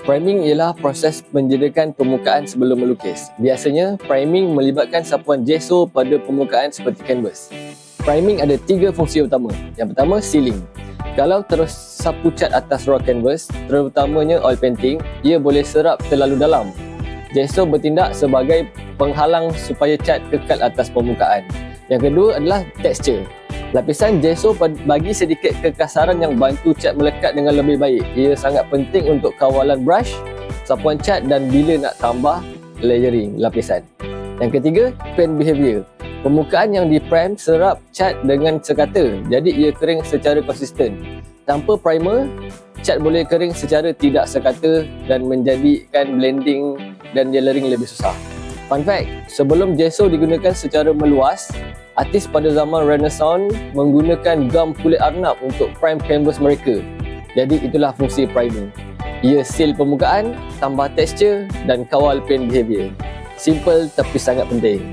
Priming ialah proses menjadikan permukaan sebelum melukis. Biasanya, priming melibatkan sapuan gesso pada permukaan seperti kanvas. Priming ada 3 fungsi utama. Yang pertama, sealing. Kalau terus sapu cat atas raw canvas, terutamanya oil painting, ia boleh serap terlalu dalam. Gesso bertindak sebagai penghalang supaya cat kekal atas permukaan. Yang kedua adalah tekstur. Lapisan gesso bagi sedikit kekasaran yang bantu cat melekat dengan lebih baik. Ia sangat penting untuk kawalan brush, sapuan cat dan bila nak tambah layering lapisan. Yang ketiga, paint behavior. Permukaan yang di-prime serap cat dengan sekata, jadi ia kering secara konsisten. Tanpa primer, cat boleh kering secara tidak sekata dan menjadikan blending dan layering lebih susah. Fun fact, sebelum gesso digunakan secara meluas, artis pada zaman Renaissance menggunakan gam kulit arnab untuk prime canvas mereka. Jadi itulah fungsi priming. Ia seal permukaan, tambah tekstur dan kawal paint behavior. Simple tapi sangat penting.